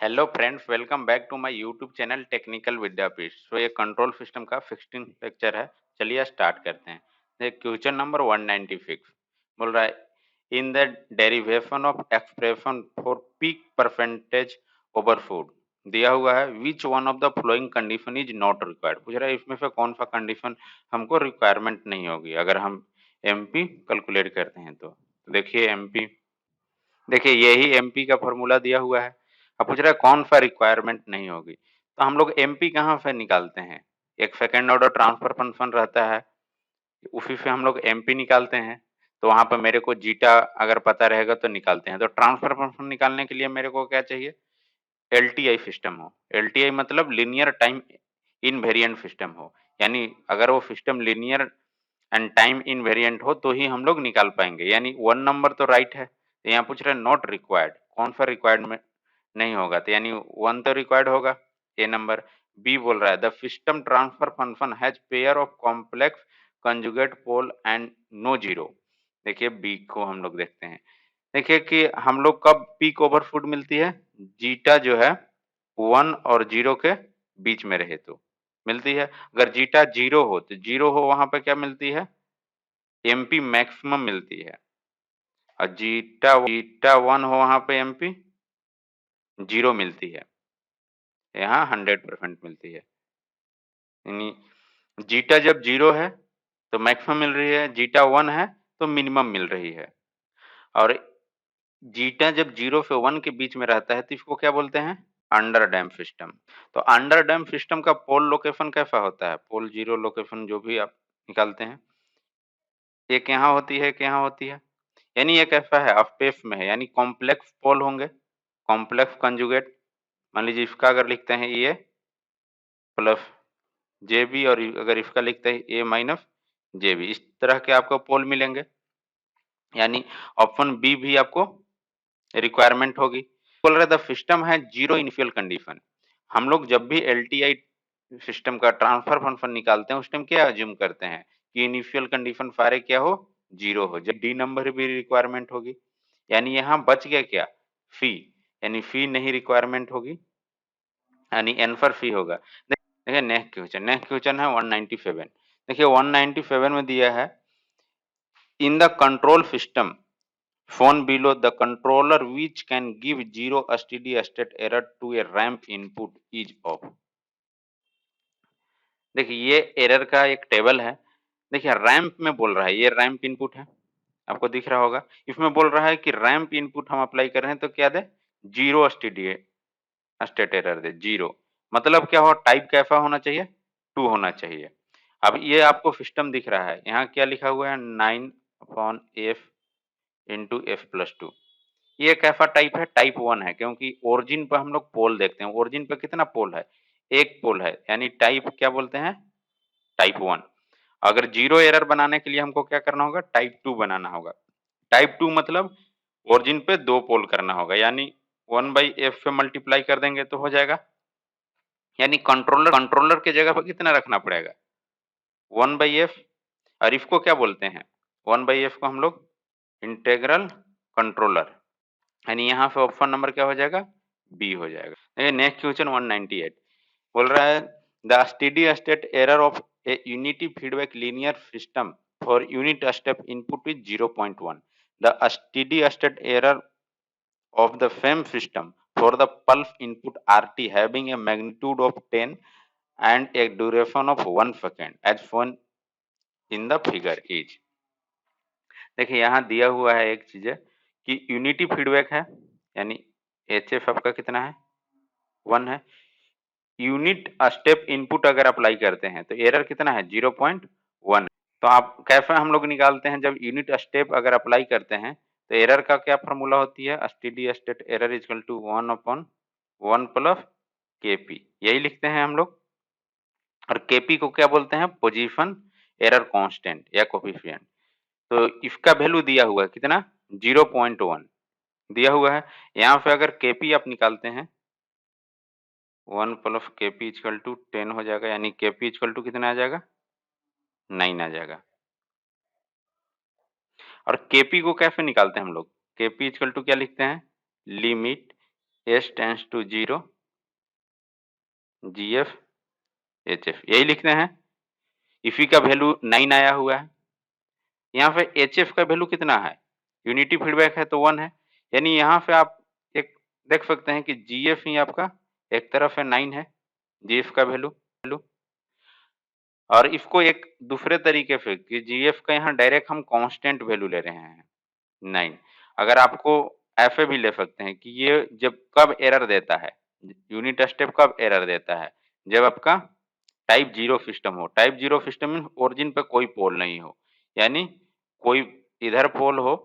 Hello friends, welcome back to my YouTube channel technical Vidyapeeth. ये control system का 16 lecture है। चलिए स्टार्ट करते हैं। क्वेश्चन नंबर 196 बोल रहा है, in the derivation of expression for peak percentage over food दिया हुआ है, which one of the flowing condition is not required. पूछ रहा है इसमें से कौन सा कंडीशन हमको रिक्वायरमेंट नहीं होगी अगर हम एमपी कैलकुलेट करते हैं। तो देखिए एमपी, देखिए यही एमपी का फॉर्मूला दिया हुआ है। अब पूछ रहा है कौन सा रिक्वायरमेंट नहीं होगी, तो हम लोग एमपी कहाँ से निकालते हैं? एक सेकेंड ऑर्डर ट्रांसफर फंक्शन रहता है, उसी से हम लोग एमपी निकालते हैं। तो वहां पर मेरे को जीटा अगर पता रहेगा तो निकालते हैं। तो ट्रांसफर फंक्शन निकालने के लिए मेरे को क्या चाहिए? एलटीआई सिस्टम हो। एलटीआई मतलब लीनियर टाइम इनवेरिएंट सिस्टम हो, यानी अगर वो system linear and time invariant हो तो ही हम लोग निकाल पाएंगे। यानी वन नंबर तो राइट है। तो यहाँ पूछ रहे हैं नॉट रिक्वायर्ड, कौन सा रिक्वायर्ड में नहीं होगा? तो यानी वन तो रिक्वायर्ड होगा, ए नंबर। बी बोल रहा है the system transfer function has pair of complex conjugate pole and no zero. देखिए बी को हम लोग देखते हैं। देखिए कि हम लोग कब पीक ओवर फूड मिलती है? जीटा जो है 1 और 0 के बीच में रहे तो मिलती है। अगर जीटा 0 हो तो 0 हो वहां पर क्या मिलती है? एमपी मैक्सिमम मिलती है। और जीटा जीटा 1 हो वहां पे एमपी 0 मिलती है। यहाँ 100% मिलती है। यानी जीटा जब 0 है तो मैक्सिमम मिल रही है, जीटा 1 है तो मिनिमम मिल रही है। और जीटा जब 0 से 1 के बीच में रहता है तो इसको क्या बोलते हैं? Under dam system. तो अंडर डैम सिस्टम का पोल लोकेशन कैसा होता है? पोल जीरो लोकेशन जो भी आप निकालते हैं, एक यहाँ होती है, एक यहाँ होती है। यानी ये कैसा है? स्पेस में है, यानी कॉम्प्लेक्स पोल होंगे, कॉम्प्लेक्स कंजुगेट। मान लीजिए इसका अगर लिखते हैं ए प्लस जे बी, और अगर इसका लिखते हैं ए माइनस जे बी, इस तरह के आपको पोल मिलेंगे। यानी ऑप्शन बी भी आपको रिक्वायरमेंट होगी। बोल रहे द सिस्टम है जीरो इनिशियल कंडीशन। हम लोग जब भी एलटीआई सिस्टम का ट्रांसफर फंक्शन निकालते हैं उस टाइम क्या अज्यूम करते हैं कि इनिशियल कंडीशन सारे क्या हो? जीरो हो। जब डी नंबर भी रिक्वायरमेंट होगी, यानी यहाँ बच गया क्या? फी, यानी फी नहीं रिक्वायरमेंट होगी, यानी एन फॉर फी होगा। देखिए नेक्स्ट क्वेश्चन है 197। देखिए 197 में दिया है, in the control system shown below the controller which can give zero steady state error to a ramp input is off। देखिए ये एरर का एक टेबल है। देखिए रैंप में बोल रहा है, ये रैंप इनपुट है, आपको दिख रहा होगा। इसमें बोल रहा है कि रैंप इनपुट हम अप्लाई कर रहे हैं तो क्या दे? जीरो स्टेडी स्टेट एरर दे, जीरो। मतलब क्या हो? टाइप कैसा होना चाहिए? टू होना चाहिए। अब ये आपको सिस्टम दिख रहा है, यहाँ क्या लिखा हुआ है? 9/f into F plus two. ये कैसा टाइप है? टाइप 1 है, क्योंकि ओरिजिन पर हम लोग पोल देखते हैं। ओरिजिन पर कितना पोल है? एक पोल है, यानी टाइप क्या बोलते हैं? टाइप 1। अगर जीरो एरर बनाने के लिए हमको क्या करना होगा? टाइप 2 बनाना होगा। टाइप 2 मतलब ओरिजिन पे दो पोल करना होगा, यानी 1/f से मल्टीप्लाई कर देंगे तो हो जाएगा। यानी कंट्रोलर कंट्रोलर के जगह पर कितना रखना पड़ेगा? 1/f। और इसको क्या बोलते हैं? 1/f को हम लोग इंटेग्रल कंट्रोलर, यानी यहाँ पे ऑप्शन नंबर क्या हो जाएगा? बी हो जाएगा। देखिए नेक्स्ट क्वेश्चन 198 बोल रहा है, the steady state error of A unity feedback linear system for unit step input is 0.1। The steady state error of the same system for the pulse input RT having a magnitude of 10 and a duration of 1 second as shown in the figure is। देखिए यहाँ दिया हुआ है एक चीज है कि unity feedback है, यानी एच एफ आपका कितना है? 1 है। यूनिट स्टेप इनपुट अगर अप्लाई करते हैं तो एरर कितना है? 0.1। तो आप कैसे हम लोग निकालते हैं? जब यूनिट स्टेप अगर अप्लाई करते हैं तो एरर का क्या फॉर्मूला होती है? Steady state error equal to 1/1 plus KP, यही लिखते हैं हम लोग। और केपी को क्या बोलते हैं? पोजीशन एरर कांस्टेंट या कोफिशिएंट। तो इसका वैल्यू दिया हुआ है कितना? 0.1 दिया हुआ है। यहाँ पे अगर केपी आप निकालते हैं 1 प्लस केपी इक्वल टू 10 हो जाएगा, यानी केपी इक्वल टू कितना आ जाएगा? 9 आ जाएगा। और केपी को कैसे निकालते हैं हम लोग? केपी इक्वल टू क्या लिखते हैं? Limit S tends to 0 GF HF यही लिखते हैं। इफी का वैल्यू 9 आया हुआ है। यहाँ पे HF का वैल्यू कितना है? यूनिटी फीडबैक है तो 1 है। यानी यहाँ पे आप एक देख सकते हैं कि GF ही आपका एक तरफ है 9 है, GF का वैल्यू। और इसको एक दूसरे तरीके से कि GF का यहाँ डायरेक्ट हम कांस्टेंट वैल्यू ले रहे हैं 9। अगर आपको ऐसे भी ले सकते हैं कि ये जब कब एरर देता है, यूनिट स्टेप कब एरर देता है? जब आपका टाइप 0 सिस्टम हो। टाइप 0 सिस्टम में ओरिजिन पे कोई पोल नहीं हो, यानी कोई इधर पोल हो,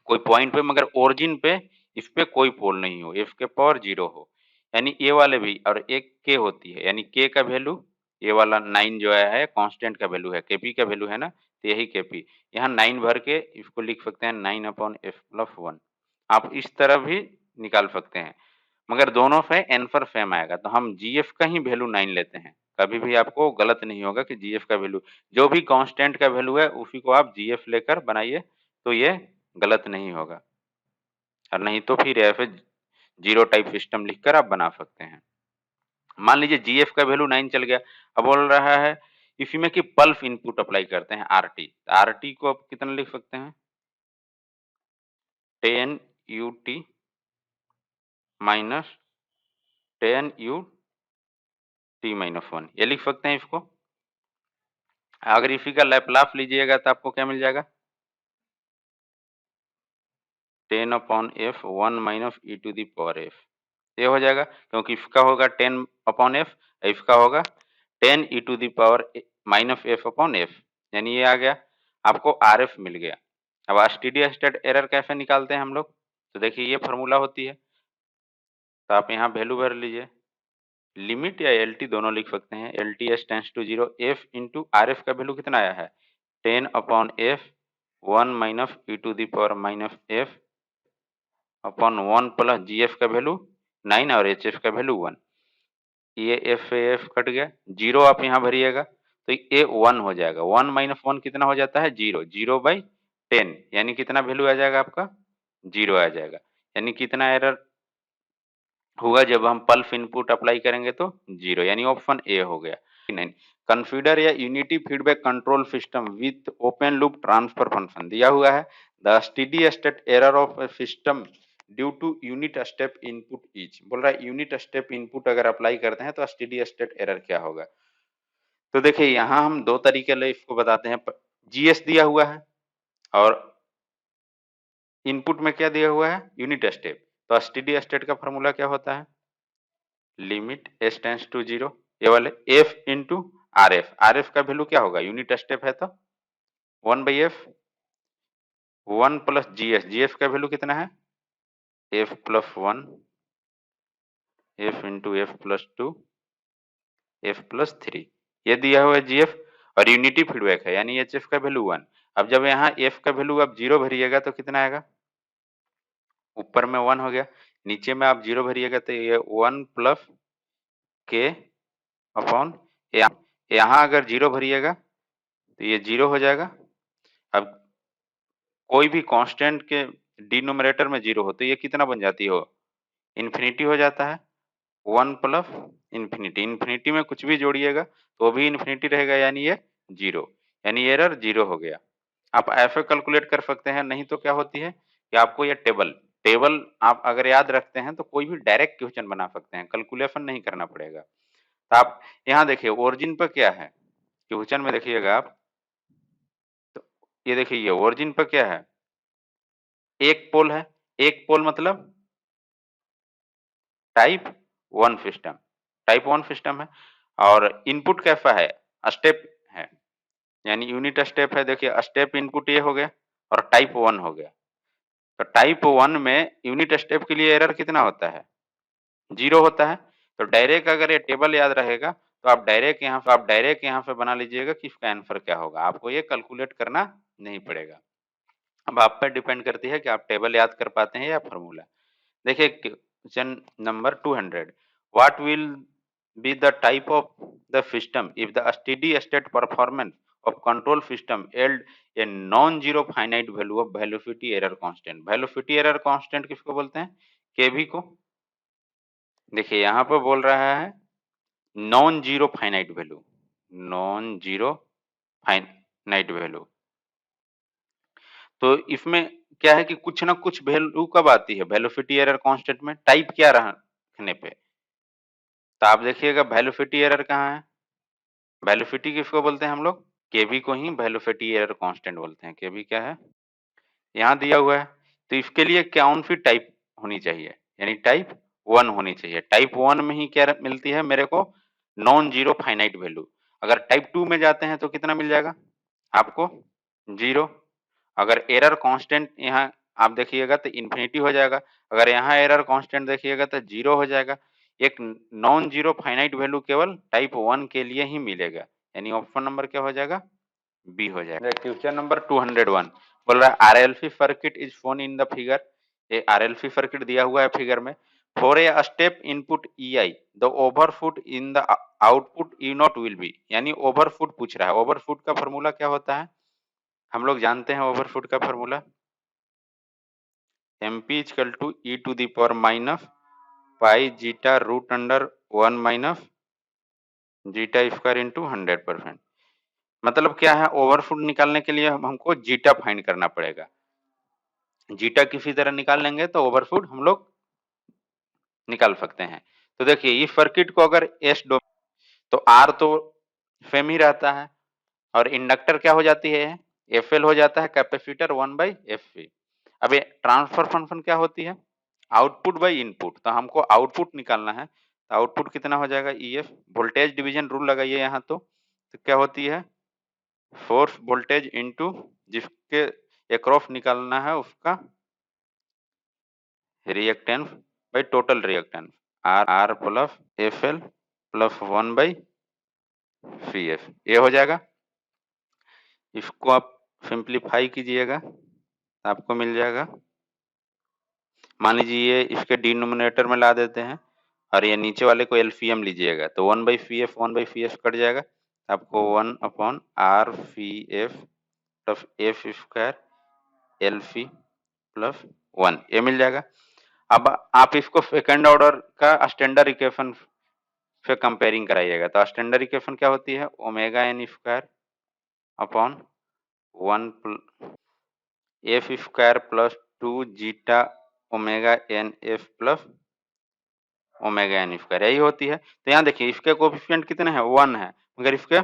कोई पॉइंट पे, मगर ओरिजिन पे इस पे कोई पोल नहीं हो, f के पावर 0 हो, यानी ये वाले भी। और एक k होती है, यानी k का वैल्यू ये वाला 9 जो है कांस्टेंट का वैल्यू है, kp का वैल्यू है ना, तो यही kp यहाँ 9 भर के इसको लिख सकते हैं 9 अपॉन f प्लस 1। आप इस तरह भी निकाल सकते हैं, मगर दोनों से आंसर सेम आएगा। तो हम gf का ही वैल्यू 9 लेते हैं। कभी भी आपको गलत नहीं होगा कि gf का वैल्यू, जो भी कांस्टेंट का वैल्यू है उसी को आप gf लेकर बनाइए, तो ये गलत नहीं होगा। और नहीं तो फिर ऐसे 0 टाइप सिस्टम लिखकर आप बना सकते हैं। मान लीजिए GF का वैल्यू 9 चल गया। अब बोल रहा है इसी में कि पल्स इनपुट अप्लाई करते हैं RT। RT को आप कितना लिख सकते हैं? 10 UT माइनस 10 UT माइनस 1, ये लिख सकते हैं इसको। अगर इसी का लैपलास लीजिएगा तो आपको क्या मिल जाएगा? 10 upon f 1 minus e to the power f, ये हो जाएगा, क्योंकि इसका होगा 10 अपॉन f, इसका होगा 10 e to the power minus f upon f, यानी ये आ गया, आपको RF मिल गया। अब स्टेडी स्टेट एरर कैसे निकालते हैं हम लोग? तो देखिए ये फार्मूला होती है, तो आप यहाँ वैल्यू भर लीजिए। लिमिट या LT दोनों लिख सकते हैं। LTS tends to 0 f into RF का वैल्यू कितना आया है? 10 upon f 1 minus e to the power minus f upon 1 plus GF का वैल्यू 9 और HF का वैल्यू 1। ये f कट गया, 0 आप यहाँ भरिएगा तो ये 1 हो जाएगा। 1 माइनस 1 कितना हो जाता है? 0। 0/10 यानी कितना वैल्यू आ जाएगा आपका? 0 आ जाएगा। यानी कितना एरर होगा जब हम पल्स इनपुट अप्लाई करेंगे? तो 0, यानी ऑप्शन ए हो गया। 9 कंसीडर या unity feedback control system with open loop transfer function दिया हुआ है। The steady state error of a system due to unit step input is. बोल रहा है यूनिट स्टेप इनपुट अगर अप्लाई करते हैं तो स्टेडी स्टेट एरर क्या होगा? तो देखिए यहाँ हम दो तरीके ले इसको बताते हैं। GS दिया हुआ है और इनपुट में क्या दिया हुआ है? Unit step. तो स्टेडी स्टेट का फॉर्मूला क्या होता है? लिमिट s टेंस टू 0, ये वाले f इंटू RF। RF का वैल्यू क्या होगा? यूनिट स्टेप है तो 1/f 1 प्लस GS। GF का वैल्यू कितना है? f plus 1 f into f plus 2 f plus 3, ये दिया हुआ है GF। और यूनिटी फीडबैक है यानी HF का वैल्यू 1। अब जब यहाँ f का वैल्यू आप 0 भरिएगा तो कितना आएगा? ऊपर में 1 हो गया, नीचे में आप 0 भरिएगा तो ये 1 प्लस k अपॉन, यहाँ अगर 0 भरिएगा तो ये 0 हो जाएगा। अब कोई भी कांस्टेंट के डिनोमिनेटर में 0 हो तो ये कितना बन जाती हो? इन्फिनिटी हो जाता है। 1 प्लस इन्फिनिटी, इन्फिनिटी में कुछ भी जोड़िएगा तो भी इन्फिनिटी रहेगा, यानी ये 0, यानी एरर 0 हो गया। आप ऐसे कैलकुलेट कर सकते हैं। नहीं तो क्या होती है कि आपको ये टेबल टेबल आप अगर याद रखते हैं तो कोई भी डायरेक्ट क्वेश्चन बना सकते हैं, कैलकुलेशन नहीं करना पड़ेगा। तो आप यहाँ देखिए ओरिजिन पर क्या है, क्वेश्चन में देखिएगा आप, तो ये देखिए ये ओरिजिन पर क्या है? एक पोल है। एक पोल मतलब टाइप 1 सिस्टम, टाइप 1 सिस्टम है। और इनपुट कैसा है? स्टेप है, यानी यूनिट स्टेप है। देखिए स्टेप इनपुट ये हो गया और टाइप 1 हो गया। तो टाइप 1 में यूनिट स्टेप के लिए एरर कितना होता है? 0 होता है। तो डायरेक्ट अगर ये टेबल याद रहेगा तो आप डायरेक्ट यहाँ पे बना लीजिएगा कि इसका आंसर क्या होगा। आपको ये कैलकुलेट करना नहीं पड़ेगा। अब आप पर डिपेंड करती है कि आप टेबल याद कर पाते हैं या फॉर्मूला। देखिए question number 200, what will be the type of the system if the steady state performance of control system yield a non zero finite value of velocity error constant. Velocity error constant किसको बोलते हैं? केवी को। देखिए यहाँ पर बोल रहा है non zero finite value, non zero finite value. तो इसमें क्या है कि कुछ ना कुछ वैल्यू कब आती है वेलोसिटी एरर कांस्टेंट में, टाइप क्या रखने पे। तो आप देखिएगा वेलोसिटी एरर कहाँ है, वेलोसिटी किसको बोलते हैं हम लोग, केवी को ही वेलोसिटी एरर कांस्टेंट बोलते हैं। केवी क्या है, यहाँ दिया हुआ है। तो इसके लिए कौन सी टाइप होनी चाहिए, यानी टाइप 1 होनी चाहिए। टाइप 1 में ही क्या मिलती है मेरे को, नॉन जीरो फाइनाइट वैल्यू। अगर टाइप 2 में जाते हैं तो कितना मिल जाएगा आपको, जीरो। अगर एरर कांस्टेंट यहाँ आप देखिएगा तो इन्फिनिटी हो जाएगा, अगर यहाँ एरर कांस्टेंट देखिएगा तो जीरो हो जाएगा। एक नॉन जीरो फाइनाइट वैल्यू केवल टाइप 1 के लिए ही मिलेगा, यानी ऑप्शन नंबर क्या हो जाएगा, बी हो जाएगा। क्वेश्चन नंबर 201 बोल रहा है RLC circuit is shown in the figure. ये आरएलसी सर्किट दिया हुआ है फिगर में। For a step input EI the overshoot in the output E not will be, यानी ओवरशूट पूछ रहा है। ओवरशूट का फॉर्मूला क्या होता है, हम लोग जानते हैं ओवरशूट का formula, MP equal to e to the power minus pi zeta root under 1 minus zeta square into 100%। मतलब क्या है, ओवरशूट निकालने के लिए हमको जीटा फाइंड करना पड़ेगा। जीटा किसी तरह निकाल लेंगे तो ओवरशूट हम लोग निकाल सकते हैं। तो देखिए इस सर्किट को अगर एस डोमेन, तो आर तो सेम ही रहता है और इंडक्टर क्या हो जाती है, एफ एल हो जाता है, कैपेसिटर 1/एफ। अब ये ट्रांसफर फंक्शन क्या होती है, आउटपुट बाई इनपुट। तो हमको आउटपुट निकालना है, तो आउटपुट कितना हो जाएगा, E F. Voltage division rule लगाइए यहाँ। तो क्या होती है, फोर्स वोल्टेज इंटू जिसके अक्रॉस निकालना है उसका reactance by total reactance, R R plus F L plus 1/सी एफ, ये हो जाएगा। इसको आप सिंप्लीफाई कीजिएगा, आपको मिल जाएगा, मान लीजिए ये इसके डिनोमिनेटर में ला देते हैं और ये नीचे वाले को एलसीएम लीजिएगा, तो 1/सी एफ कट जाएगा, आपको 1/आर C F plus F square L C plus 1 ये मिल जाएगा। अब आप इसको सेकंड ऑर्डर का स्टैंडर्ड इक्वेशन से कंपेयरिंग कराइएगा। तो स्टैंडर्ड इक्वेशन क्या होती है, omega N square upon 1 F square plus 2 zeta omega N F plus omega N square, यही होती है। तो यहाँ देखिए इसके कोफिशिएंट कितने हैं, 1 है, मगर इसके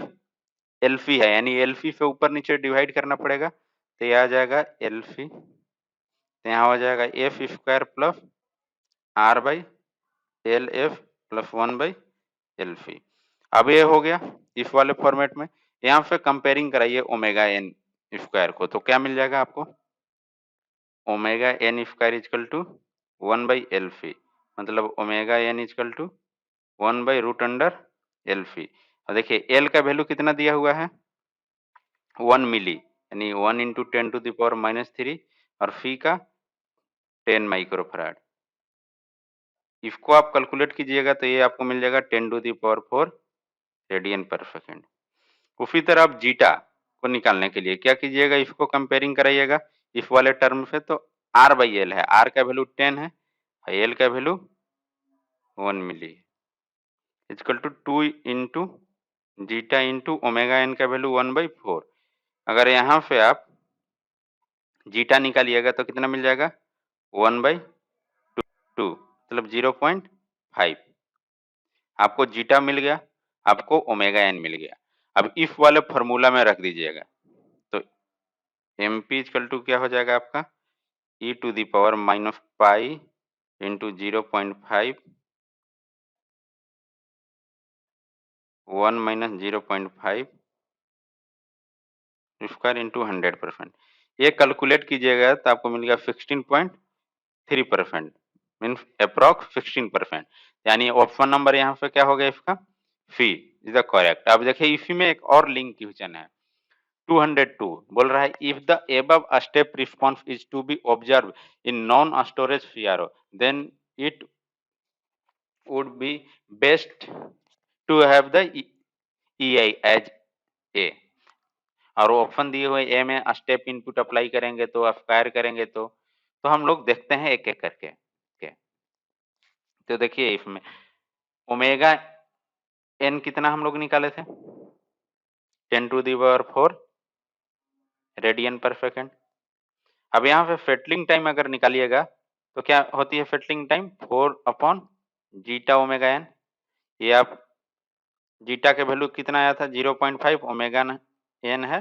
एलफी है, यानी एलफी से ऊपर नीचे डिवाइड करना पड़ेगा, तो ये आ जाएगा एलफी। तो यहाँ हो जाएगा F square plus R by L F plus 1/एलफी। अब ये हो गया इस वाले फॉर्मेट में। यहाँ पे कंपेयरिंग कराइए ओमेगा एन स्क्वायर को, तो क्या मिल जाएगा आपको, omega N square is equal to 1/एलफी, मतलब ओमेगा एन इजकल टू 1/रूट अंडर एलफी। और देखिए एल का वैल्यू कितना दिया हुआ है, 1 मिली, यानी 1 इंटू 10⁻³ और फी का 10 माइक्रोफराड। इसको आप कैलकुलेट कीजिएगा तो ये आपको मिल जाएगा 10⁴ रेडियन पर सेकेंड। उसी तरह आप जीटा को निकालने के लिए क्या कीजिएगा, इसको कंपेयरिंग कराइएगा इस वाले टर्म से। तो आर बाई एल है, आर का वैल्यू 10 है, एल का value 1 milli, equal to 2 into zeta into omega N का वैल्यू 1/4। अगर यहाँ से आप जीटा निकालिएगा तो कितना मिल जाएगा, 1/2, मतलब 0.5। आपको जीटा मिल गया, आपको ओमेगा एन मिल गया। अब इस वाले फॉर्मूला में रख दीजिएगा, तो एम पी इक्वल टू क्या हो जाएगा आपका, E to the power minus pi into 0.5 1 minus 0.5 square into 100%। ये कैलकुलेट कीजिएगा तो आपको मिल गया 16.3%, मीन्स अप्रॉक्स 16%। यानी ऑप्शन नंबर यहाँ पे क्या हो गया इसका, सी इज द करेक्ट। अब देखिए इसी में एक और लिंक क्वेश्चन है 202, बोल रहा है if the above step response is to be observe in non storage CRO then it would be best to have the EI as a. और ऑप्शन दिए हुए ए में स्टेप इनपुट अप्लाई करेंगे तो स्क्वायर करेंगे तो हम लोग देखते हैं एक एक करके। तो देखिए इसमें ओमेगा एन कितना हम लोग निकाले थे? 10⁴ रेडियन पर सेकंड। अब यहाँ पे फेटलिंग टाइम अगर निकालिएगा तो क्या होती है settling time? 4 zeta omega N. ये आप जीटा के वैल्यू कितना आया था? 0.5, ओमेगा एन है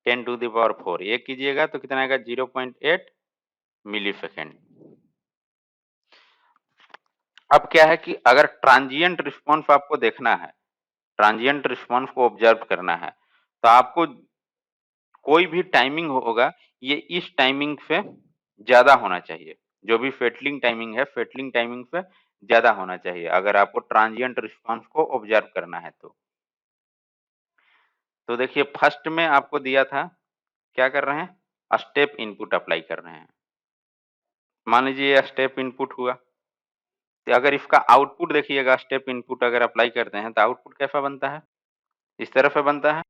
10⁴। ये कीजिएगा तो कितना आएगा? 0.8 मिली सेकेंड। अब क्या है कि अगर ट्रांजिएंट रिस्पॉन्स आपको देखना है, ट्रांजिएंट रिस्पॉन्स को ऑब्जर्व करना है, तो आपको कोई भी टाइमिंग होगा ये इस टाइमिंग से ज्यादा होना चाहिए। जो भी फेटलिंग टाइमिंग है, फेटलिंग टाइमिंग से ज्यादा होना चाहिए अगर आपको ट्रांजिएंट रिस्पॉन्स को ऑब्जर्व करना है तो देखिए फर्स्ट में आपको दिया था, क्या कर रहे हैं? स्टेप इनपुट अप्लाई कर रहे हैं। मान लीजिए ये स्टेप इनपुट हुआ, तो अगर इसका आउटपुट देखिएगा, स्टेप इनपुट अगर अप्लाई करते हैं तो आउटपुट कैसा बनता है? इस तरह से बनता है।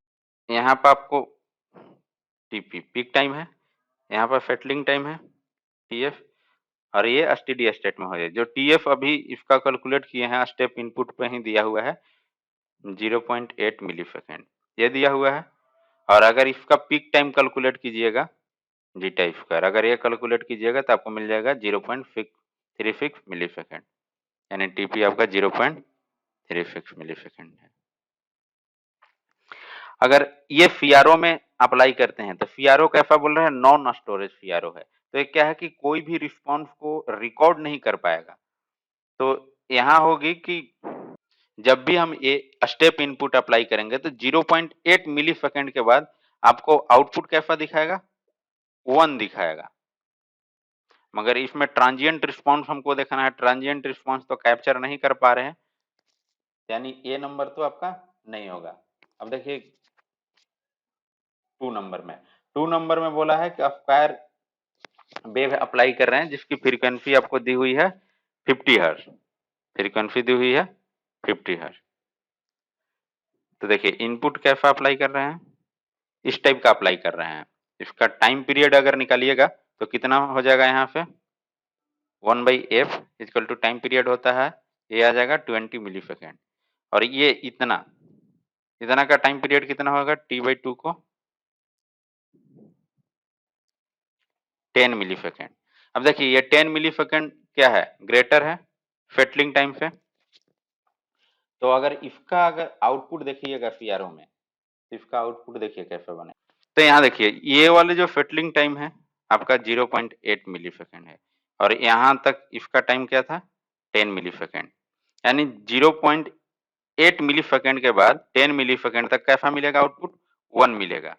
यहाँ पर आपको टीपी पीक टाइम है, यहाँ पर फेटलिंग टाइम है टीएफ, और ये स्टेडी स्टेट में हो जाए। जो टीएफ अभी इसका कैलकुलेट किए हैं स्टेप इनपुट पे ही दिया हुआ है 0.8 मिली सेकेंड, ये दिया हुआ है। और अगर इसका पीक टाइम कैलकुलेट कीजिएगा जीटा स्क्वायर, अगर ये कैलकुलेट कीजिएगा तो आपको मिल जाएगा 0.36 मिली सेकेंड, यानी टीपी आपका 0.36 मिली सेकेंड है। अगर ये सीआरओ में अप्लाई करते हैं तो सीआरओ कैसा बोल रहे हैं? नॉन स्टोरेज सीआरओ है। तो ये क्या है कि कोई भी रिस्पॉन्स को रिकॉर्ड नहीं कर पाएगा। तो यहाँ होगी कि जब भी हम ये स्टेप इनपुट अप्लाई करेंगे तो 0.8 मिली सेकेंड के बाद आपको आउटपुट कैसा दिखाएगा? 1 दिखाएगा। मगर इसमें ट्रांजिएंट रिस्पॉन्स हमको देखना है, ट्रांजिएंट रिस्पॉन्स तो कैप्चर नहीं कर पा रहे हैं, यानी ये नंबर तो आपका नहीं होगा। अब देखिए 2 नंबर में, 2 नंबर में बोला है कि स्क्वायर वेव अप्लाई कर रहे हैं जिसकी फ्रीक्वेंसी आपको दी हुई है 50 हर्ट्ज, फ्रीक्वेंसी दी हुई है 50 हर्ट्ज। तो देखिए इनपुट कैसा अप्लाई कर रहे हैं? इस टाइप का अप्लाई कर रहे हैं। इसका टाइम पीरियड अगर निकालिएगा तो कितना हो जाएगा? यहाँ पे 1/f equal to time period होता है, ये आ जाएगा 20 मिली सेकेंड। और ये इतना इतना का टाइम पीरियड कितना होगा? t/2 को 10 मिली सेकेंड। अब देखिए ये 10 मिली सेकेंड क्या है? ग्रेटर है फेटलिंग टाइम से। तो अगर इसका अगर आउटपुट देखिएगा सीआरओ में, तो इसका आउटपुट देखिए कैसे बने। तो यहाँ देखिए ये वाले जो फेटलिंग टाइम है आपका 0.8 मिली सेकेंड है, और यहाँ तक इसका टाइम क्या था? 10 मिली सेकेंड, यानी 0.8 मिली सेकेंड के बाद 10 मिली सेकेंड तक कैसा मिलेगा आउटपुट? 1 मिलेगा।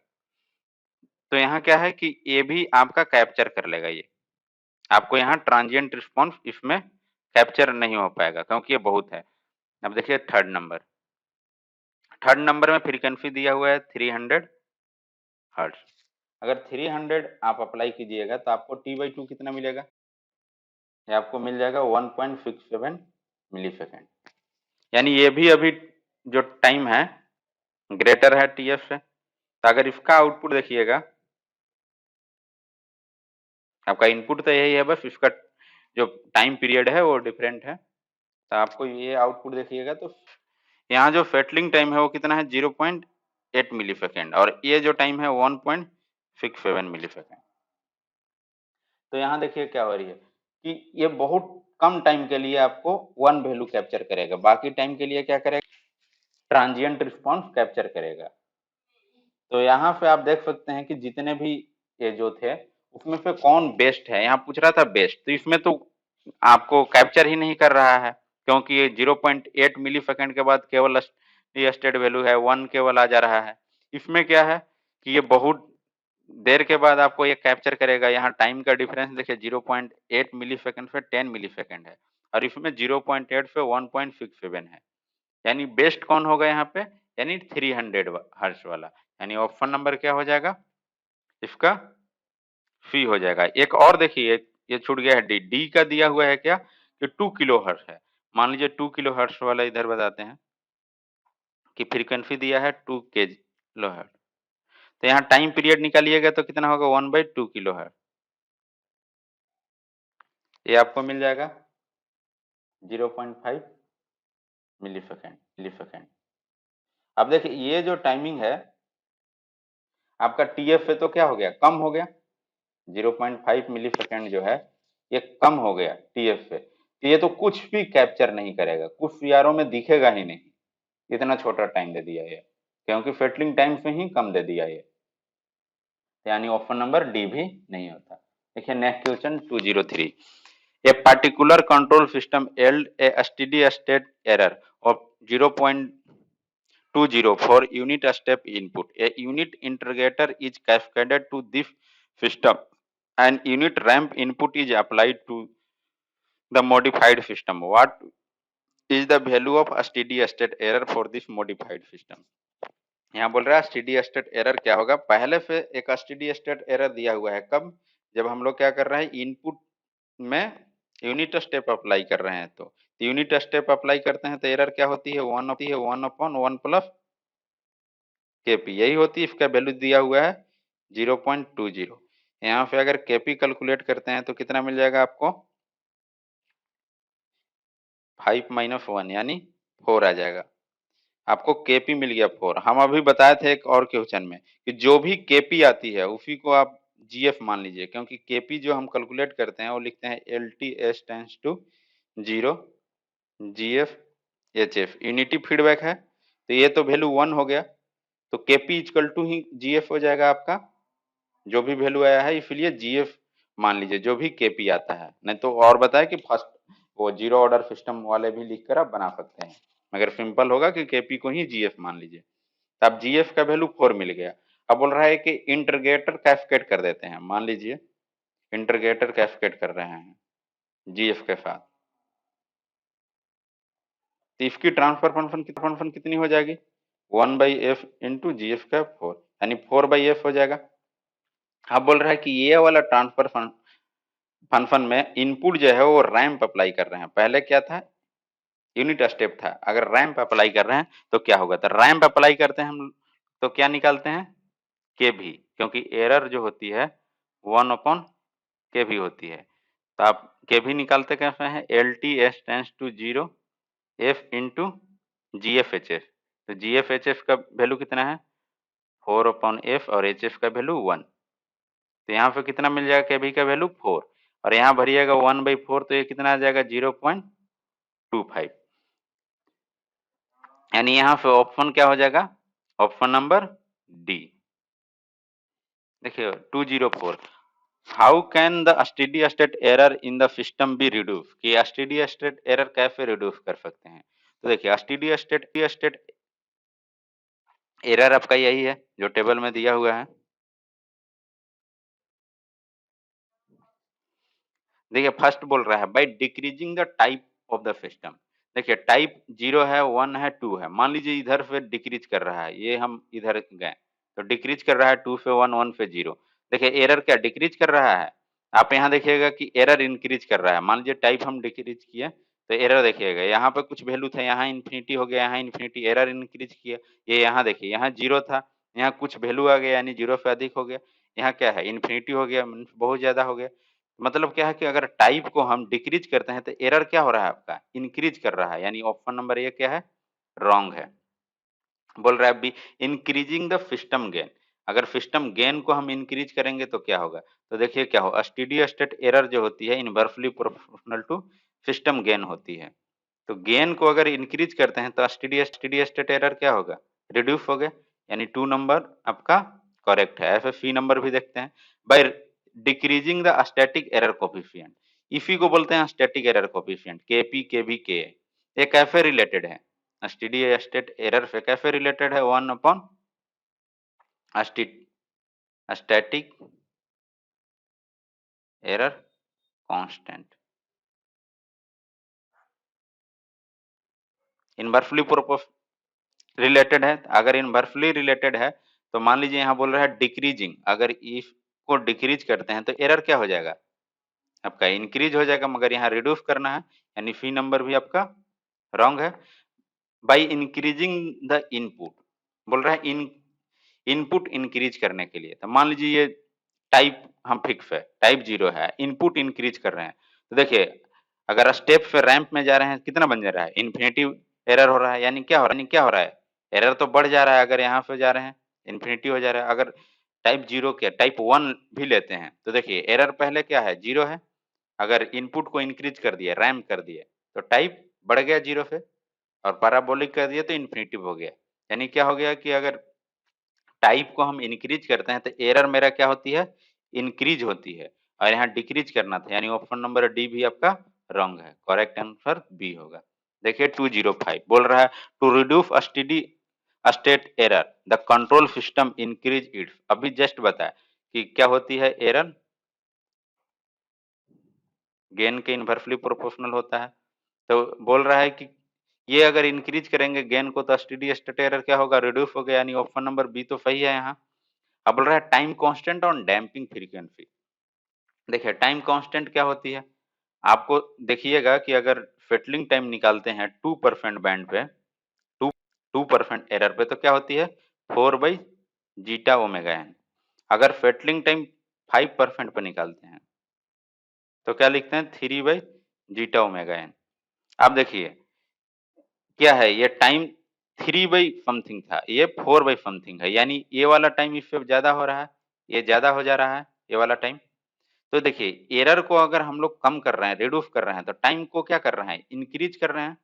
तो यहाँ क्या है कि ये भी आपका कैप्चर कर लेगा। ये आपको यहाँ ट्रांजिएंट रिस्पॉन्स इसमें कैप्चर नहीं हो पाएगा क्योंकि ये बहुत है। अब देखिए थर्ड नंबर, थर्ड नंबर में फ्रीक्वेंसी दिया हुआ है 300 हर्ट्ज। अगर 300 आप अप्लाई कीजिएगा तो आपको t/2 कितना मिलेगा? ये आपको मिल जाएगा 1.67 मिली सेकेंड, यानी ये भी अभी जो टाइम है ग्रेटर है टीएफ से। तो अगर इसका आउटपुट देखिएगा, आपका इनपुट तो यही है, बस इसका जो टाइम पीरियड है वो डिफरेंट है। तो आपको ये आउटपुट देखिएगा तो यहाँ जो फेटलिंग टाइम है वो कितना है? 0.8 मिली सेकेंड, और ये जो टाइम है 1.67 मिली सेकेंड। तो यहाँ देखिए क्या हो रही है कि ये बहुत कम टाइम के लिए आपको 1 वैल्यू कैप्चर करेगा, बाकी टाइम के लिए क्या करेगा? ट्रांजिएंट रिस्पॉन्स कैप्चर करेगा। तो यहाँ पे आप देख सकते हैं कि जितने भी ये जो थे उसमें से कौन बेस्ट है, यहाँ पूछ रहा था बेस्ट, तो इसमें तो आपको कैप्चर ही नहीं कर रहा है क्योंकि ये 0.8 मिली सेकेंड के बाद केवल ये स्टेट वैल्यू है 1 केवल आ जा रहा है। इसमें क्या है कि ये बहुत देर के बाद आपको ये कैप्चर करेगा। यहाँ टाइम का डिफरेंस देखिए 0.8 मिली सेकेंड से 10 मिली सेकेंड है, और इसमें 0.8 से 1.67 है, यानी बेस्ट कौन होगा यहाँ पे? यानी 300 हर्ट्ज वाला, यानी ऑप्शन नंबर क्या हो जाएगा इसका? सी हो जाएगा। एक और देखिए ये छूट गया है, डी, डी का दिया हुआ है क्या कि 2 किलो हर्ट्ज है। मान लीजिए 2 किलो हर्ट्ज वाला इधर बताते हैं कि फ्रीक्वेंसी दिया है 2 किलो हर्ट्ज, तो यहाँ टाइम पीरियड निकालिएगा तो कितना होगा? 1/2 किलो हर्ट्ज, ये आपको मिल जाएगा 0.5 मिली सेकेंड। अब देखिए ये जो टाइमिंग है आपका TF है तो क्या हो गया, कम हो गया। 0.5 मिली सेकेंड जो है ये कम हो गया TF से, तो ये तो कुछ भी कैप्चर नहीं करेगा, कुछ सीआरओ में दिखेगा ही नहीं। इतना छोटा टाइम दे दिया ये, क्योंकि फेटलिंग टाइम से ही कम दे दिया ये, यानी ऑप्शन नंबर डी भी नहीं होता। देखिए next question 203, A particular control system held a steady state error of 0.20 for unit step input. A unit interrogator is cascaded to this system and unit ramp input is applied to the modified system. What is the value of a steady state error for this modified system? यहाँ बोल रहा है steady state error क्या होगा। पहले से एक steady state error दिया हुआ है, कब, जब हम लोग क्या कर रहे हैं, इनपुट में यूनिट स्टेप अप्लाई कर रहे हैं। तो यूनिट स्टेप अप्लाई करते हैं तो एरर क्या होती है, 1/1 प्लस केपी, यही होती है। इसका वैल्यू दिया हुआ है 0.20। यहाँ पे अगर केपी कैलकुलेट करते हैं तो कितना मिल जाएगा आपको, 5 - 1 यानी 4 आ जाएगा। आपको केपी मिल गया 4। हम अभी बताए थे एक और क्वेश्चन में कि जो भी केपी आती है उसी को आप जीएफ मान लीजिए, क्योंकि केपी जो हम कैलकुलेट करते हैं वो लिखते हैं LTS tends to 0 GF HF, unity feedback है। तो ये तो वैल्यू 1 हो गया, तो केपी इक्वल टू ही जीएफ हो जाएगा आपका, जो भी वैल्यू आया है, इसलिए जीएफ मान लीजिए जो भी केपी आता है। नहीं तो और बताया कि फर्स्ट वो जीरो ऑर्डर सिस्टम वाले भी लिखकर आप बना सकते हैं, मगर सिंपल होगा कि केपी को ही जीएफ मान लीजिए। तो अब जीएफ का वैल्यू 4 मिल गया। अब बोल रहा है कि इंटरगेटर कैस्केड कर देते हैं। मान लीजिए इंटरगेटर कैस्केड कर रहे हैं जीएफ के साथ, तो इसकी ट्रांसफर फंक्शन कितनी हो जाएगी, 1/f इंटू जीएफ का 4, यानी 4/f हो जाएगा। अब बोल रहा है कि ये वाला ट्रांसफर फंक्शन में इनपुट जो है वो रैंप अप्लाई कर रहे हैं। पहले क्या था, यूनिट स्टेप था। अगर रैंप अप्लाई कर रहे हैं तो क्या होगा, तो रैंप अप्लाई करते हैं हम तो क्या निकालते हैं, के भी, क्योंकि एरर जो होती है 1/के भी होती है। तो आप के भी निकालते कैसे हैं, LTS tends to 0 F into GFHF। तो GFHF का वैल्यू कितना है, 4/f, और HF का वैल्यू 1। तो यहाँ पे कितना मिल जाएगा, केबी का वैल्यू 4, और यहाँ भरिएगा 1/4, तो ये कितना आ जाएगा 0.25, यानी यहाँ पे ऑप्शन क्या हो जाएगा, ऑप्शन नंबर डी। देखिए 204, how can the steady state error in the system be reduce, कि स्टेडी स्टेट एरर कैसे रिड्यूस कर सकते हैं। तो देखिए स्टेडी स्टेट एरर आपका यही है जो टेबल में दिया हुआ है। देखिए फर्स्ट बोल रहा है by decreasing the type of the system. देखिए टाइप 0 है, 1 है, 2 है। मान लीजिए इधर से डिक्रीज कर रहा है, ये हम इधर गए तो डिक्रीज कर रहा है 2 से 1, 1 से 0। देखिए एरर क्या डिक्रीज कर रहा है, आप यहाँ देखिएगा कि एरर इंक्रीज कर रहा है। मान लीजिए टाइप हम डिक्रीज किए तो एरर देखिएगा, यहाँ पे कुछ वैल्यू था, यहाँ इन्फिनिटी हो गया, यहाँ इन्फिनिटी, एरर इंक्रीज किया। ये यहाँ देखिए यहाँ 0 था, यहाँ कुछ वैल्यू आ गया यानी 0 से अधिक हो गया। यहाँ क्या है, इन्फिनिटी हो गया, बहुत ज्यादा हो गया। मतलब क्या है कि अगर टाइप को हम डिक्रीज करते हैं तो एरर क्या हो रहा है आपका, इंक्रीज कर रहा है, यानी ऑप्शन नंबर ए क्या है, रॉन्ग है। बोल रहा है be increasing the system gain. अगर सिस्टम गेन को हम इंक्रीज करेंगे तो क्या होगा, तो देखिए क्या हो, स्टेडी स्टेट एरर जो होती है inversely proportional to system gain होती है। तो गेन को अगर इंक्रीज करते हैं तो स्टेडी स्टेट एरर क्या होगा, रिड्यूस हो गया, यानी 2 नंबर आपका करेक्ट है। ऐसे सी नंबर भी देखते हैं, by decreasing the static error coefficient. इसी को बोलते हैं स्टैटिक एरर कोफिशिएंट, केपी केबी के। ये कैसे रिलेटेड है, स्टेडी स्टेट एरर से कैसे रिलेटेड है, 1/स्टैटिक एरर कांस्टेंट। इनवर्सली रिलेटेड है। अगर इनवर्सली रिलेटेड है तो मान लीजिए यहाँ बोल रहा है डिक्रीजिंग, अगर इसको डिक्रीज करते हैं तो एरर क्या हो जाएगा, आपका इंक्रीज हो जाएगा, मगर यहाँ रिड्यूस करना है, यानी सी नंबर भी आपका रॉन्ग है। बाई इंक्रीजिंग द इनपुट, बोल रहा है इनपुट इंक्रीज करने के लिए। तो मान लीजिए ये टाइप हम फिक्स है, टाइप 0 है, इनपुट इंक्रीज कर रहे हैं। तो देखिए अगर स्टेप पे रैंप में जा रहे हैं कितना बन जा रहा है, इन्फिनिटिव एरर हो रहा है, यानी क्या हो रहा है, एरर तो बढ़ जा रहा है। अगर यहाँ पे जा रहे हैं इन्फिनिटी हो जा रहा है। अगर टाइप 0 के टाइप 1 भी लेते हैं तो देखिए एरर पहले क्या है, 0 है। अगर इनपुट को इंक्रीज कर दिया, रैंप कर दिया, तो टाइप बढ़ गया 0 पे, और पैराबोलिक कर दिया तो इन्फिनिटिव हो गया। यानी क्या हो गया कि अगर टाइप को हम इंक्रीज करते हैं तो एरर मेरा क्या होती है, इंक्रीज होती है। और यहाँ डिक्रीज करना था, यानी ऑप्शन नंबर डी भी आपका रॉन्ग है। करेक्ट आंसर बी होगा। देखिए 205 बोल रहा है to reduce steady state error the control system increase its. अभी जस्ट बताया कि क्या होती है एरर, गेन के इनवर्सली प्रोपोर्शनल होता है। तो बोल रहा है कि ये अगर इंक्रीज करेंगे गेन को तो स्टेडी स्टेट एरर क्या होगा, रिड्यूस हो गया। यानी ऑप्शन नंबर बी तो सही है यहाँ। अब बोल रहा है time constant on damping frequency. देखिए टाइम कांस्टेंट क्या होती है, आपको देखिएगा कि अगर फेटलिंग टाइम निकालते हैं 2% बैंड पे, 2% एरर पे, तो क्या होती है 4/जीटा ओमेगा एन। अगर फेटलिंग टाइम 5% पे निकालते हैं तो क्या लिखते हैं 3/जीटा ओमेगा एन। अब देखिए क्या है, ये टाइम 3/समथिंग था, ये 4/समथिंग है। यानी ये वाला टाइम इससे ज्यादा हो रहा है, ये ज्यादा हो जा रहा है ये वाला टाइम। तो देखिए एरर को अगर हम लोग कम कर रहे हैं, रिड्यूस कर रहे हैं, तो टाइम को क्या कर रहे हैं, इंक्रीज कर रहे हैं।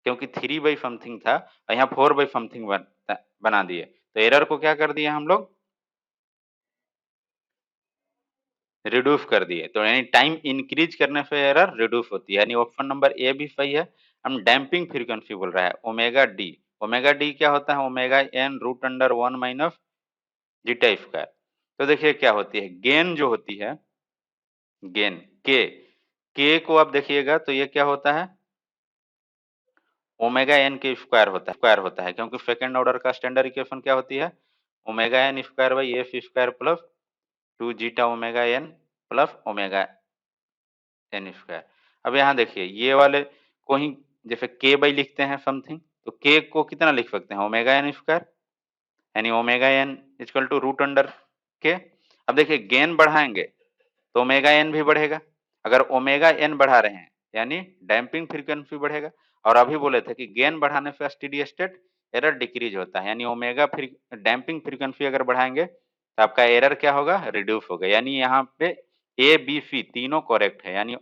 क्योंकि 3/समथिंग था और यहाँ 4/समथिंग बना दिए, तो एरर को क्या कर दिए हम लोग, रिड्यूस कर दिए। तो यानी टाइम इंक्रीज करने से एरर रिड्यूस होती है। यानी ऑप्शन नंबर ए भी सही है। हम डैम्पिंग फ्रीक्वेंसी बोल रहा है ओमेगा डी। ओमेगा डी क्या होता है, omega N root under 1 minus zeta square. तो देखिए क्या होती है, गेन जो होती है, गेन के को आप देखिएगा तो ये क्या होता है, ओमेगा एन के स्क्वायर होता है। क्योंकि सेकंड ऑर्डर का स्टैंडर्ड इक्वेशन क्या होती है, omega N square by F square plus 2 zeta omega N plus omega N square. अब यहाँ देखिए ये वाले को ही जैसे के बाई लिखते हैं समथिंग, तो के को कितना लिख सकते हैं, ओमेगा एन स्क्वायर, यानी omega N equal to root under के। अब देखिए गेन बढ़ाएंगे तो ओमेगा एन भी बढ़ेगा। अगर ओमेगा एन बढ़ा रहे हैं यानी डैम्पिंग फ्रीक्वेंसी बढ़ेगा। और अभी बोले थे कि गेन बढ़ाने से स्टेडी स्टेट एरर डिक्रीज होता है, यानी ओमेगा डैम्पिंग फ्रीक्वेंसी अगर बढ़ाएंगे तो आपका एरर क्या होगा, रिड्यूस होगा। यानी यहाँ पे ए बी सी तीनों करेक्ट है, यानी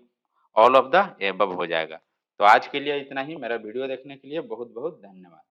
ऑल ऑफ द एबव हो जाएगा। तो आज के लिए इतना ही। मेरा वीडियो देखने के लिए बहुत बहुत धन्यवाद।